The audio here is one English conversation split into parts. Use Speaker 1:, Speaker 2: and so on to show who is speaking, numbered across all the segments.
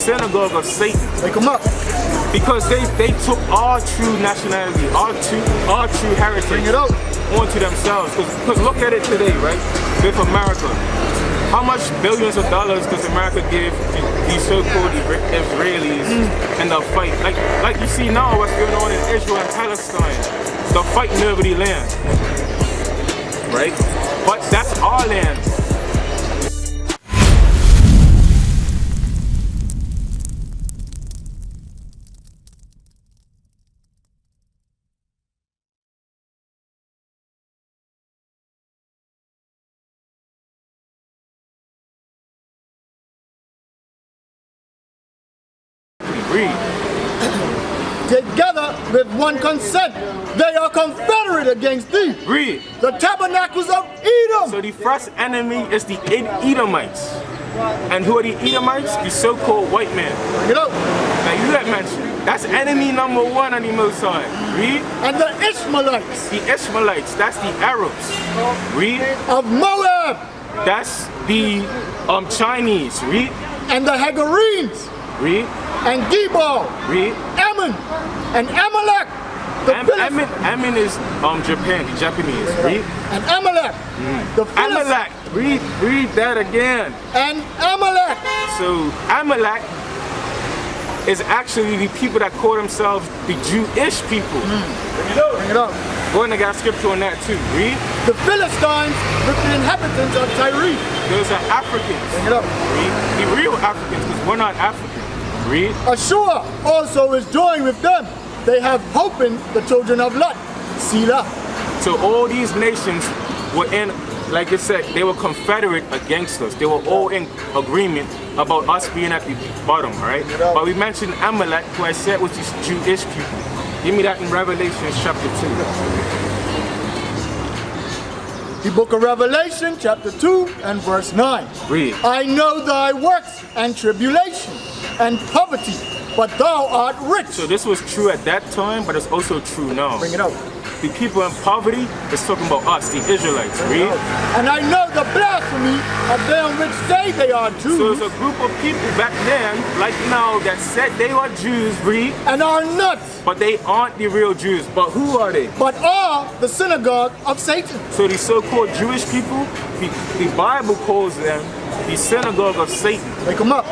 Speaker 1: synagogue of Satan.
Speaker 2: Wake them up.
Speaker 1: Because they took our true nationality, our true heritage.
Speaker 2: Bring it out.
Speaker 1: Onto themselves. Because look at it today, right? With America. How much billions of dollars does America give these so-called Israelis in the fight? Like you see now what's going on in Israel and Palestine. The fighting over the land. Right? But that's our land. Read.
Speaker 2: Together with one consent, they are confederate against thee.
Speaker 1: Read.
Speaker 2: The tabernacles of Edom.
Speaker 1: So the first enemy is the Edomites. And who are the Edomites? The so-called white man.
Speaker 2: Bring it out.
Speaker 1: Now you had mentioned. That's enemy number one on the Most High. Read.
Speaker 2: And the Ishmaelites.
Speaker 1: The Ishmaelites. That's the Arabs. Read.
Speaker 2: Of Moab.
Speaker 1: That's the Chinese. Read.
Speaker 2: And the Hagarenes.
Speaker 1: Read.
Speaker 2: And Gebal.
Speaker 1: Read.
Speaker 2: Ammon. And Amalek.
Speaker 1: Ammon is Japan, the Japanese. Read.
Speaker 2: And Amalek. The
Speaker 1: Amalek. Read that again.
Speaker 2: And Amalek.
Speaker 1: So Amalek is actually the people that call themselves the Jewish people.
Speaker 2: Bring it up. Bring it up.
Speaker 1: Go ahead and got scripture on that too. Read.
Speaker 2: The Philistines with the inhabitants of Tyre.
Speaker 1: Those are Africans.
Speaker 2: Bring it up.
Speaker 1: Read. The real Africans, because we're not African. Read.
Speaker 2: Ashur also is joined with them. They have opened the children of Lot. Selah.
Speaker 1: So all these nations were in, like it said, they were confederate against us. They were all in agreement about us being at the bottom, right? But we mentioned Amalek, who I said was these Jewish people. Give me that in Revelation chapter 2.
Speaker 2: The book of Revelation, chapter 2 and verse 9.
Speaker 1: Read.
Speaker 2: I know thy works and tribulation and poverty, but thou art rich.
Speaker 1: So this was true at that time, but it's also true now.
Speaker 2: Bring it out.
Speaker 1: The people in poverty is talking about us, the Israelites. Read.
Speaker 2: And I know the blasphemy of them which say they are Jews.
Speaker 1: So there's a group of people back then, like now, that said they are Jews, read.
Speaker 2: And are not.
Speaker 1: But they aren't the real Jews. But who are they?
Speaker 2: But are the synagogue of Satan.
Speaker 1: So the so-called Jewish people, the Bible calls them the synagogue of Satan.
Speaker 2: Wake them up.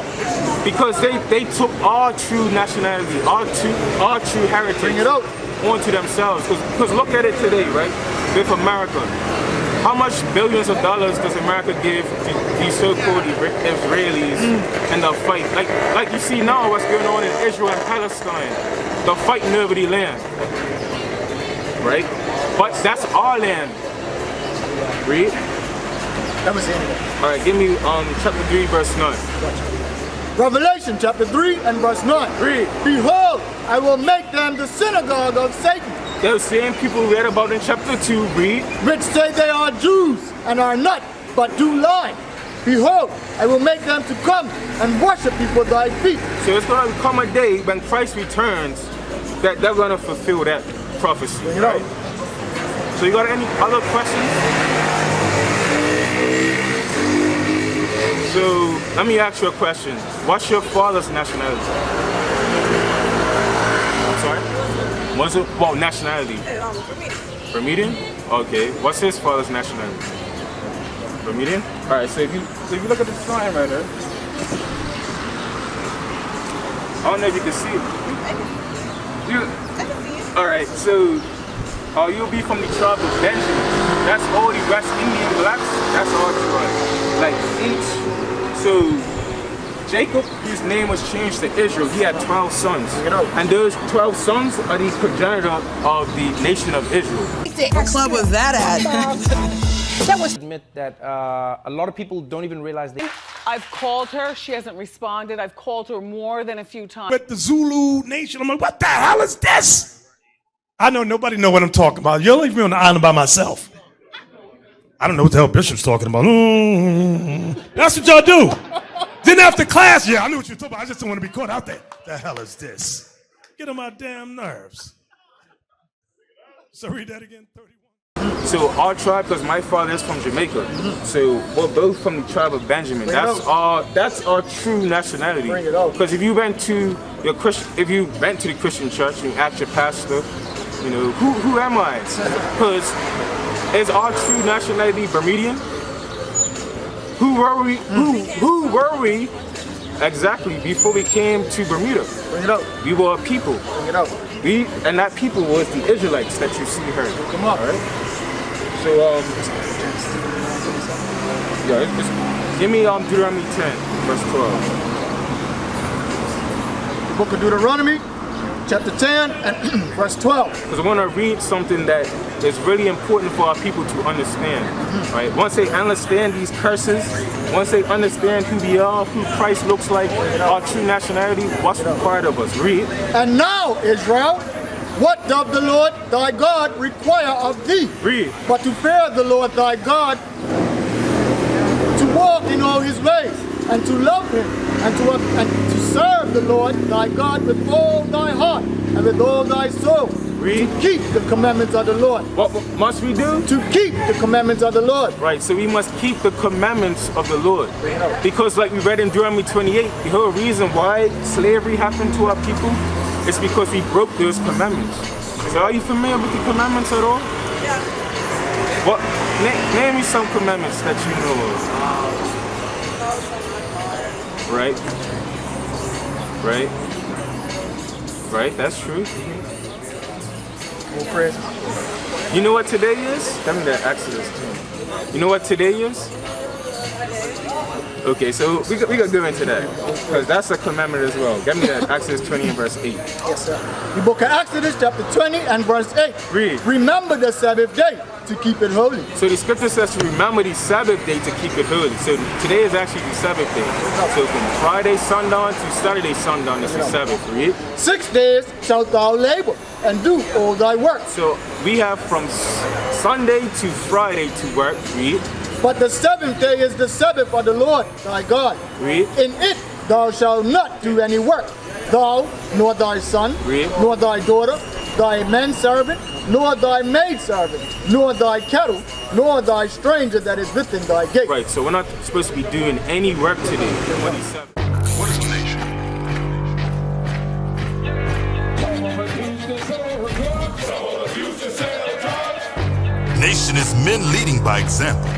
Speaker 1: Because they took our true nationality, our true heritage.
Speaker 2: Bring it out.
Speaker 1: Onto themselves. Because look at it today, right? With America. How much billions of dollars does America give these so-called Israelis in the fight? Like you see now what's going on in Israel and Palestine. The fighting over the land. Right? But that's our land. Read.
Speaker 2: That was it.
Speaker 1: Alright, give me chapter 3, verse 9.
Speaker 2: Revelation chapter 3 and verse 9.
Speaker 1: Read.
Speaker 2: Behold, I will make them the synagogue of Satan.
Speaker 1: Those same people we read about in chapter 2, read.
Speaker 2: Which say they are Jews and are not, but do lie. Behold, I will make them to come and worship before thy feet.
Speaker 1: So it's going to come a day when Christ returns that they're going to fulfill that prophecy. Right? So you got any other questions? So let me ask you a question. What's your father's nationality? I'm sorry? What's it? Well, nationality. Bermudian? Okay. What's his father's nationality? Bermudian? Alright, so if you look at the sign right there. I don't know if you can see it. Alright, so you'll be from the tribe of Benjamin. That's all the West Indian blacks. That's our tribe. Like each. So Jacob, his name was changed to Israel. He had 12 sons. And those 12 sons are the progenitor of the nation of Israel.
Speaker 3: What club was that at?
Speaker 4: That was admit that a lot of people don't even realize they.
Speaker 5: I've called her. She hasn't responded. I've called her more than a few times.
Speaker 6: With the Zulu nation, I'm like, what the hell is this? I know nobody know what I'm talking about. You'll leave me on the island by myself. I don't know what the hell Bishop's talking about. That's what y'all do. Then after class, yeah, I knew what you were talking about. I just don't want to be caught out there. The hell is this? Get on my damn nerves. So read that again, 31.
Speaker 1: So our tribe, because my father is from Jamaica, so we're both from the tribe of Benjamin. That's our true nationality.
Speaker 2: Bring it out.
Speaker 1: Because if you went to the Christian church and you asked your pastor, you know, who am I? Because is our true nationality Bermudian? Who were we? Who were we exactly before we came to Bermuda?
Speaker 2: Bring it out.
Speaker 1: We were a people.
Speaker 2: Bring it out.
Speaker 1: And that people was the Israelites that you see here.
Speaker 2: Come on.
Speaker 1: All right? So just give me Deuteronomy 10, verse 12.
Speaker 2: The book of Deuteronomy, chapter 10 and verse 12.
Speaker 1: Because I want to read something that is really important for our people to understand. Right? Once they understand these curses, once they understand who we are, who Christ looks like, our true nationality, what's required of us. Read.
Speaker 2: And now, Israel, what doth the Lord thy God require of thee?
Speaker 1: Read.
Speaker 2: But to fear the Lord thy God, to walk in all his ways, and to love him, and to serve the Lord thy God with all thy heart, and with all thy soul.
Speaker 1: Read.
Speaker 2: To keep the commandments of the Lord.
Speaker 1: What must we do?
Speaker 2: To keep the commandments of the Lord.
Speaker 1: Right, so we must keep the commandments of the Lord. Because like we read in Deuteronomy 28, the whole reason why slavery happened to our people is because we broke those commandments. So are you familiar with the commandments at all?
Speaker 3: Yeah.
Speaker 1: What? Name me some commandments that you know of. Right? Right, that's true. You know what today is? Tell me that Exodus 2. You know what today is? Okay, so we could go into that, because that's a commandment as well. Give me that Exodus 20 and verse 8.
Speaker 2: Yes, sir. The book of Exodus, chapter 20 and verse 8.
Speaker 1: Read.
Speaker 2: Remember the Sabbath day to keep it holy.
Speaker 1: So the scripture says to remember the Sabbath day to keep it holy. So today is actually the Sabbath day. So from Friday sundown to Saturday sundown is the Sabbath. Read.
Speaker 2: 6 days shalt thou labor and do all thy work.
Speaker 1: So we have from Sunday to Friday to work. Read.
Speaker 2: But the 7th day is the Sabbath of the Lord thy God.
Speaker 1: Read.
Speaker 2: In it thou shalt not do any work, thou, nor thy son,
Speaker 1: Read.
Speaker 2: nor thy daughter, thy manservant, nor thy maidservant, nor thy cattle, nor thy stranger that is within thy gate.
Speaker 1: Right, so we're not supposed to be doing any work today. What he said.
Speaker 7: What is a nation? Nation is men leading by example.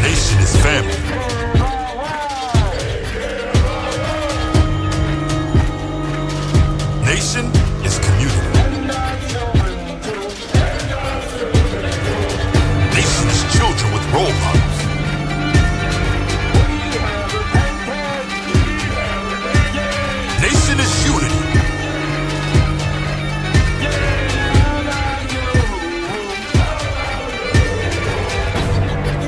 Speaker 7: Nation is family. Nation is community. Nation is children with role models. Nation is unity.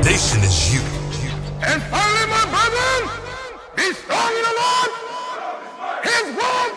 Speaker 7: Nation is you.
Speaker 8: And finally, my brethren, be strong in the Lord. His word